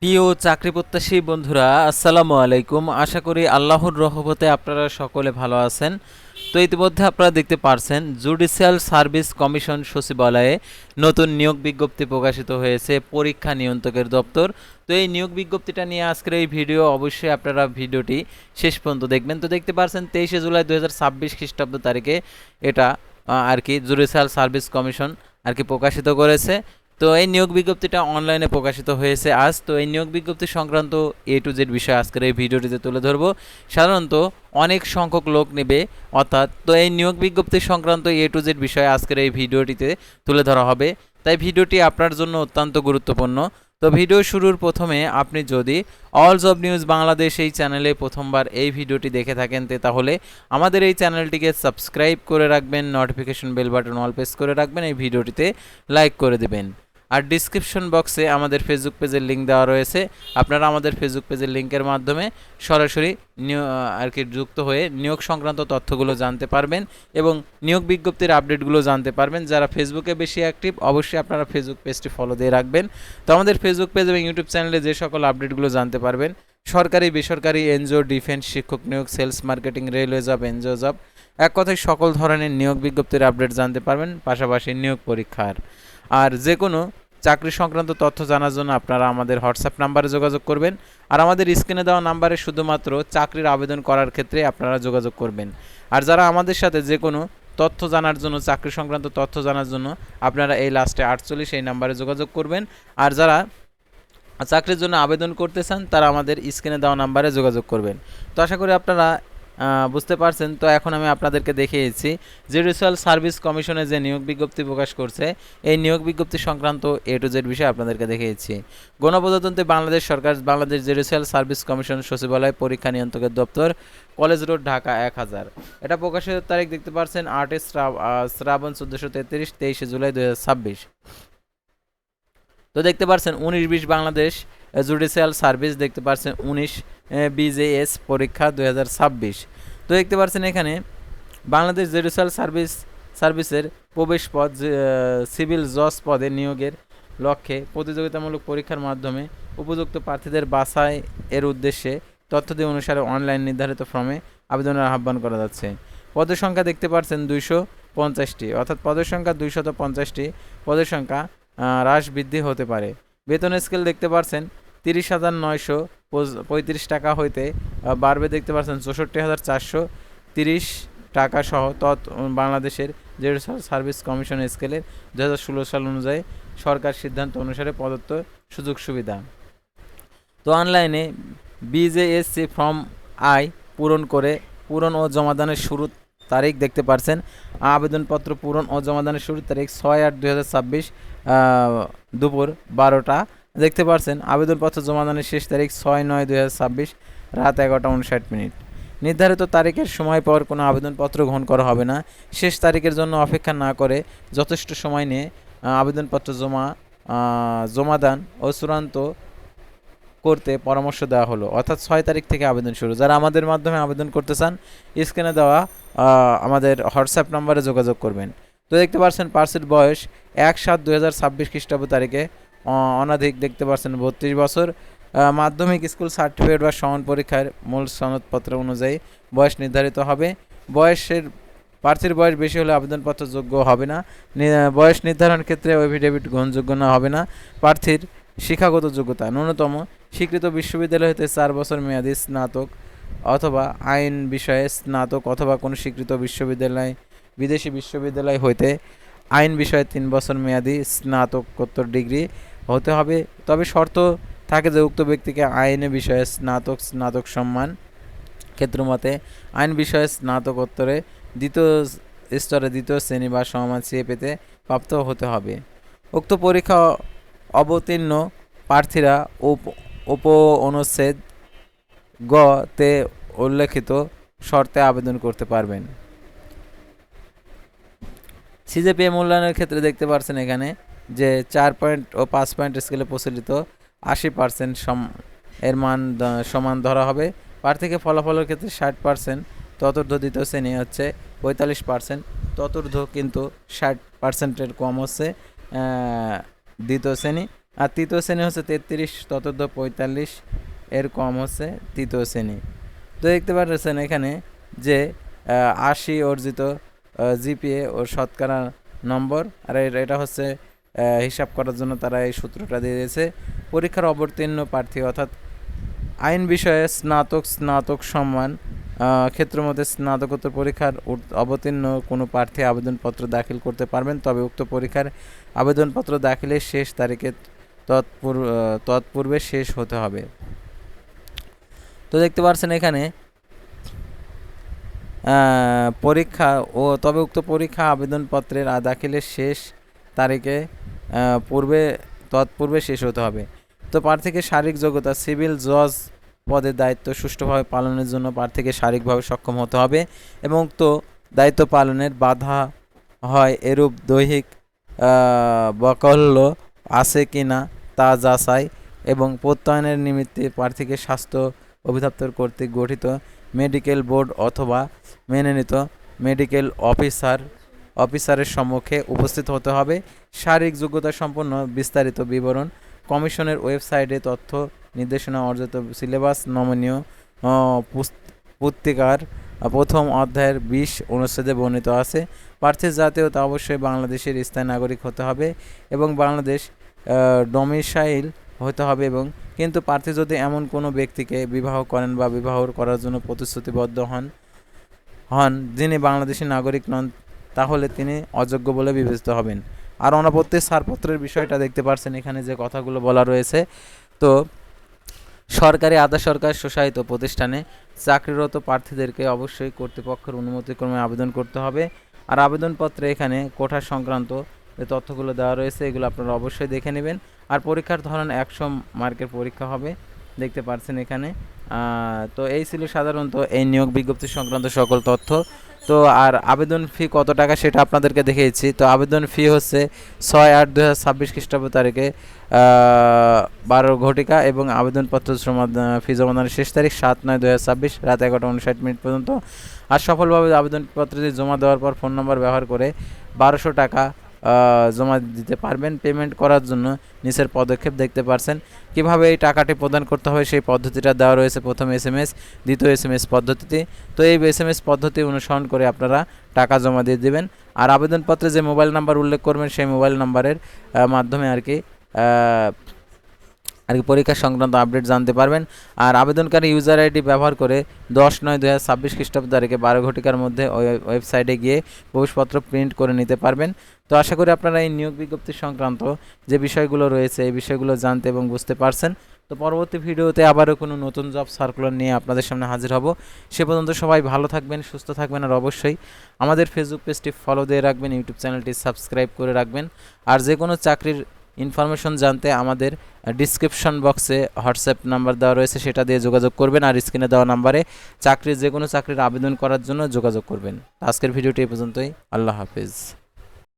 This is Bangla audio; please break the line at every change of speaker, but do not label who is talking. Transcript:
প্রিয় চাকরি প্রত্যাশী বন্ধুরা, আসসালামু আলাইকুম। আশা করি আল্লাহর রহমতে আপনারা সকলে ভালো আছেন। তো ইতিমধ্যে আপনারা দেখতে পারছেন জুডিশিয়াল সার্ভিস কমিশন সচিবালয়ে নতুন নিয়োগ বিজ্ঞপ্তি প্রকাশিত হয়েছে পরীক্ষা নিয়ন্ত্রকের দপ্তর। তো এই নিয়োগ বিজ্ঞপ্তিটা নিয়ে আজকের এই ভিডিও, অবশ্যই আপনারা ভিডিওটি শেষ পর্যন্ত দেখবেন। তো দেখতে পারছেন 23শে জুলাই 2026 খ্রিস্টাব্দ তারিখে এটা আর কি জুডিশিয়াল সার্ভিস কমিশন আর কি প্রকাশিত করেছে। তো এই নিয়োগ বিজ্ঞপ্তিটা অনলাইনে প্রকাশিত হয়েছে আজ। তো এই নিয়োগ বিজ্ঞপ্তি সংক্রান্ত এ টু জেড বিষয় আজকের এই ভিডিওটিতে তুলে ধরবো। সাধারণত অনেক সংখ্যক লোক নেবে, অর্থাৎ তো এই নিয়োগ বিজ্ঞপ্তি সংক্রান্ত এ টু জেড বিষয় আজকের এই ভিডিওটিতে তুলে ধরা হবে। তাই ভিডিওটি আপনার জন্য অত্যন্ত গুরুত্বপূর্ণ। তো ভিডিও শুরুর প্রথমে আপনি যদি অল জব নিউজ বাংলাদেশ এই চ্যানেলে প্রথমবার এই ভিডিওটি দেখে থাকেন তাহলে আমাদের এই চ্যানেলটিকে সাবস্ক্রাইব করে রাখবেন, notification bell button all press করে রাখবেন, এই ভিডিওটিতে লাইক করে দেবেন। আর ডিসক্রিপশন বক্সে আমাদের ফেসবুক পেজের লিঙ্ক দেওয়া রয়েছে, আপনারা আমাদের ফেসবুক পেজের লিঙ্কের মাধ্যমে সরাসরি আর কি যুক্ত হয়ে নিয়োগ সংক্রান্ত তথ্যগুলো জানতে পারবেন এবং নিয়োগ বিজ্ঞপ্তির আপডেটগুলো জানতে পারবেন। যারা ফেসবুকে বেশি অ্যাক্টিভ, অবশ্যই আপনারা ফেসবুক পেজটি ফলো দিয়ে রাখবেন। তো আমাদের ফেসবুক পেজ এবং ইউটিউব চ্যানেলে যে সকল আপডেটগুলো জানতে পারবেন, সরকারি বেসরকারি এনজিও, ডিফেন্স, শিক্ষক নিয়োগ, sales, marketing, railway job, NGO job, এক কথায় সকল ধরনের নিয়োগ বিজ্ঞপ্তির আপডেট জানতে পারবেন, পাশাপাশি নিয়োগ পরীক্ষার আর যে কোনো চাকরি সংক্রান্ত তথ্য জানার জন্য আপনারা আমাদের হোয়াটসঅ্যাপ নাম্বারে যোগাযোগ করবেন। আর আমাদের স্ক্রিনে দেওয়া নাম্বারে শুধুমাত্র চাকরির আবেদন করার ক্ষেত্রে আপনারা যোগাযোগ করবেন। আর যারা আমাদের সাথে যে কোনো তথ্য জানার জন্য, চাকরি সংক্রান্ত তথ্য জানার জন্য আপনারা এই লাস্টে 48 এই নাম্বারে যোগাযোগ করবেন। আর যারা চাকরির জন্য আবেদন করতে চান তারা আমাদের স্ক্রিনে দেওয়া নাম্বারে যোগাযোগ করবেন। তো আশা করি আপনারা বুঝতে পারছেন। তো এখন আমি আপনাদেরকে দেখিয়েছি জুডিশিয়াল সার্ভিস কমিশনে যে নিয়োগ বিজ্ঞপ্তি প্রকাশ করছে, এই নিয়োগ বিজ্ঞপ্তি সংক্রান্ত এ টু জেড বিষয়ে আপনাদেরকে দেখিয়েছি। গণপ্রজাতন্ত্রী বাংলাদেশ সরকার, বাংলাদেশ জুডিশিয়াল সার্ভিস কমিশন সচিবালয়, পরীক্ষা নিয়ন্ত্রকের দপ্তর, কলেজ রোড, ঢাকা 1000। এটা প্রকাশের তারিখ দেখতে পাচ্ছেন 8 শ্রাবণ 1433, 23শে জুলাই 2026। তো দেখতে পাচ্ছেন 19-20 বাংলাদেশ জুডিশিয়াল সার্ভিস, দেখতে পাচ্ছেন 19 বিজেএস পরীক্ষা 2026। তো দেখতে পাচ্ছেন এখানে বাংলাদেশ জুডিশিয়াল সার্ভিসের প্রবেশ পদ সিভিল জজ পদে নিয়োগের লক্ষ্যে প্রতিযোগিতামূলক পরীক্ষার মাধ্যমে উপযুক্ত প্রার্থীদের বাছাই এর উদ্দেশ্যে তথ্যাদি অনুসারে অনলাইন নির্ধারিত ফর্মে আবেদনের আহ্বান করা যাচ্ছে। পদের সংখ্যা দেখতে পাচ্ছেন 250টি, অর্থাৎ পদের সংখ্যা 250টি। পদের সংখ্যা হ্রাস বৃদ্ধি হতে পারে। বেতন স্কেল দেখতে পাচ্ছেন 30,935 টাকা হইতে বাড়বে, দেখতে পাচ্ছেন 64,430 টাকা সহ বাংলাদেশের জুডিশিয়াল সার্ভিস কমিশন স্কেলের 2016 সাল অনুযায়ী সরকার সিদ্ধান্ত অনুসারে প্রদত্ত সুযোগ সুবিধা। তো অনলাইনে বিজেএসসি ফর্ম পূরণ ও জমাদানের শুরু তারিখ দেখতে পাচ্ছেন। আবেদনপত্র পূরণ ও জমাদানের শুরুর তারিখ 6/8/2026 দুপুর 12টা। দেখতে পাচ্ছেন আবেদনপত্র জমাদানের শেষ তারিখ 6/9/2026 রাত 11:59। নির্ধারিত তারিখের সময় পর কোনো আবেদনপত্র গ্রহণ করা হবে না। শেষ তারিখের জন্য অপেক্ষা না করে যথেষ্ট সময় নিয়ে আবেদনপত্র জমাদান ও চূড়ান্ত করতে পরামর্শ দেওয়া হলো, অর্থাৎ 6 তারিখ থেকে আবেদন শুরু। যারা আমাদের মাধ্যমে আবেদন করতে চান স্ক্রিনে দেওয়া আমাদের হোয়াটসঅ্যাপ নাম্বারে যোগাযোগ করবেন। তো দেখতে পাচ্ছেন প্রার্থীর বয়স 1/7/2026 খ্রিস্টাব্দ তারিখে অনধিক, দেখতে পাচ্ছেন 32 বছর। মাধ্যমিক স্কুল সার্টিফিকেট বা সমান পরীক্ষার মূল সনদপত্র অনুযায়ী বয়স নির্ধারিত হবে। প্রার্থীর বয়স বেশি হলে আবেদনপত্র যোগ্য হবে না। বয়স নির্ধারণের ক্ষেত্রে এফিডেভিট গ্রহণযোগ্য না হবে না। প্রার্থীর শিক্ষাগত যোগ্যতা ন্যূনতম স্বীকৃত বিশ্ববিদ্যালয় হতে 4 বছর মেয়াদী স্নাতক অথবা আইন বিষয়ে স্নাতক অথবা কোনো স্বীকৃত বিশ্ববিদ্যালয়, বিদেশি বিশ্ববিদ্যালয় হইতে আইন বিষয়ে 3 বছর মেয়াদী স্নাতকোত্তর ডিগ্রি হতে হবে। তবে শর্ত থাকে যে উক্ত ব্যক্তিকে আইন বিষয়ে স্নাতক সম্মান ক্ষেত্রমতে আইন বিষয়ে স্নাতকোত্তরে দ্বিতীয় স্তরে 2য় শ্রেণী বা সমমান সিএ পেতে প্রাপ্ত হতে হবে। উক্ত পরীক্ষা অবতীর্ণ প্রার্থীরা অনুচ্ছেদ গ তে উল্লেখিত শর্তে আবেদন করতে পারবেন। সিজিপিএ মূল্যায়নের ক্ষেত্রে দেখতে পাচ্ছেন এখানে যে 4 পয়েন্ট ও 5 পয়েন্ট স্কেলে প্রচলিত 80% এর মান সমান ধরা হবে। প্রার্থীকে ফলাফলের ক্ষেত্রে 60%, চতুর্থ দ্বিতীয় শ্রেণী হচ্ছে 45%, চতুর্থ কিন্তু 60%-এর কম হচ্ছে দ্বিতীয় শ্রেণী। আর তৃতীয় শ্রেণী হচ্ছে 33, চতুর্থ 45, এর কম হচ্ছে তৃতীয় শ্রেণী। তো দেখতে পাচ্ছেন এখানে যে 80 অর্জিত জিপিএ ও শতকরা নম্বর, আর এটা হচ্ছে হিসাব করার জন্য তারা এই সূত্রটা দিয়ে দিয়েছে। পরীক্ষার অবতীর্ণ প্রার্থী অর্থাৎ আইন বিষয়ে স্নাতক সম্মান ক্ষেত্র মধ্যে স্নাতকোত্তর পরীক্ষার অবতীর্ণ কোনো প্রার্থী আবেদনপত্র দাখিল করতে পারবেন, তবে উক্ত পরীক্ষার আবেদনপত্র দাখিলের শেষ তারিখে তৎপূর্বে শেষ হতে হবে। তো দেখতে পাচ্ছেন এখানে পরীক্ষা তবে উক্ত পরীক্ষা আবেদনপত্রের দাখিলের শেষ তারিখে তৎপূর্বে শেষ হতে হবে। তো প্রার্থীকে শারীরিক যোগ্যতা সিভিল জজ পদের দায়িত্ব সুষ্ঠুভাবে পালনের জন্য প্রার্থীকে শারীরিকভাবে সক্ষম হতে হবে এবং উক্ত দায়িত্ব পালনের বাধা হয় এরূপ দৈহিক বৈকল্য আছে কি না তা যাচাই এবং প্রত্যয়নের নিমিত্তে প্রার্থীকে স্বাস্থ্য অধিদপ্তর কর্তৃক গঠিত মেডিকেল বোর্ড অথবা মনোনীত মেডিকেল অফিসারের সম্মুখে উপস্থিত হতে হবে। শারীরিক যোগ্যতা সম্পন্ন বিস্তারিত বিবরণ কমিশনের ওয়েবসাইটে তথ্য নির্দেশনা অর্জিত সিলেবাস নমনীয় পুস্তিকার প্রথম অধ্যায়ের 20 অনুচ্ছেদে বর্ণিত আছে। প্রার্থীর জাতীয়তা অবশ্যই বাংলাদেশের স্থায়ী নাগরিক হতে হবে এবং বাংলাদেশ ডোমিসাইল হতে হবে এবং কিন্তু প্রার্থী যদি এমন কোনো ব্যক্তিকে বিবাহ করেন বা বিবাহ করার জন্য প্রতিশ্রুতিবদ্ধ হন যিনি বাংলাদেশী নাগরিক নন, তাহলে তিনি অযোগ্য বলে বিবেচিত হবেন। আর অনাপত্তির ছাড়পত্রের বিষয়টা দেখতে পাচ্ছেন এখানে যে কথাগুলো বলা রয়েছে। তো সরকারি আধা সরকারি স্বশাসিত প্রতিষ্ঠানে চাকরিরত প্রার্থীদেরকে অবশ্যই কর্তৃপক্ষের অনুমতিক্রমে আবেদন করতে হবে। আর আবেদনপত্রে এখানে কোঠা সংক্রান্ত যে তথ্যগুলো দেওয়া রয়েছে এগুলো আপনারা অবশ্যই দেখে নেবেন। আর পরীক্ষার ধরন 100 মার্কের পরীক্ষা হবে, দেখতে পাচ্ছেন এখানে। তো এই ছিল সাধারণত এই নিয়োগ বিজ্ঞপ্তি সংক্রান্ত সকল তথ্য। তো আর আবেদন ফি কত টাকা সেটা আপনাদেরকে দেখিয়েছি। তো আবেদন ফি হচ্ছে 6/8/2026 খ্রিস্টাব্দ তারিখে 12 ঘটিকা এবং আবেদনপত্র ফি জমাদানের শেষ তারিখ 7/9/2026 রাত 11:59 পর্যন্ত। আর সফলভাবে আবেদনপত্রটি জমা দেওয়ার পর ফোন নম্বর ব্যবহার করে 1200 টাকা জমা দিতে পারবেন। পেমেন্ট করার জন্য নিচের পদক্ষেপ দেখতে পারছেন। কিভাবে এই টাকাটি প্রদান করতে হবে সেই পদ্ধতিটা দেওয়া রয়েছে প্রথম SMS, দ্বিতীয় SMS পদ্ধতিতে। তো এই SMS পদ্ধতি অনুসরণ করে আপনারা টাকা জমা দিয়ে দেবেন। আর আবেদনপত্রে যে মোবাইল নাম্বার উল্লেখ করবেন সেই মোবাইল নাম্বারের মাধ্যমে আর কি পরীক্ষা সংক্রান্ত আপডেট জানতে পারবেন। আর আবেদনকারী ইউজার আইডি ব্যবহার করে 10/9/2026 খ্রিস্টাব্দ তারিখে 12 ঘটিকার মধ্যে ওয়েবসাইটে গিয়ে প্রবেশপত্র প্রিন্ট করে নিতে পারবেন। তো আশা করি আপনারা এই নিয়োগ বিজ্ঞপ্তি সংক্রান্ত যে বিষয়গুলো রয়েছে এই বিষয়গুলো জানতে এবং বুঝতে পারছেন। তো পরবর্তী ভিডিওতে আবারও কোনো নতুন জব সার্কুলার নিয়ে আপনাদের সামনে হাজির হব। সে পর্যন্ত সবাই ভালো থাকবেন, সুস্থ থাকবেন, আর অবশ্যই আমাদের ফেসবুক পেজটি ফলো দিয়ে রাখবেন, ইউটিউব চ্যানেলটি সাবস্ক্রাইব করে রাখবেন। আর যে কোনো চাকরির ইনফরমেশন জানতে আমাদের ডিসক্রিপশন বক্সে হোয়াটসঅ্যাপ নাম্বার দেওয়া রয়েছে, সেটা দিয়ে যোগাযোগ করবেন। আর স্ক্রিনে দেওয়া নাম্বারে যে কোনো চাকরির আবেদন করার জন্য যোগাযোগ করবেন। আজকের ভিডিওটি এই পর্যন্তই। আল্লাহ হাফেজ।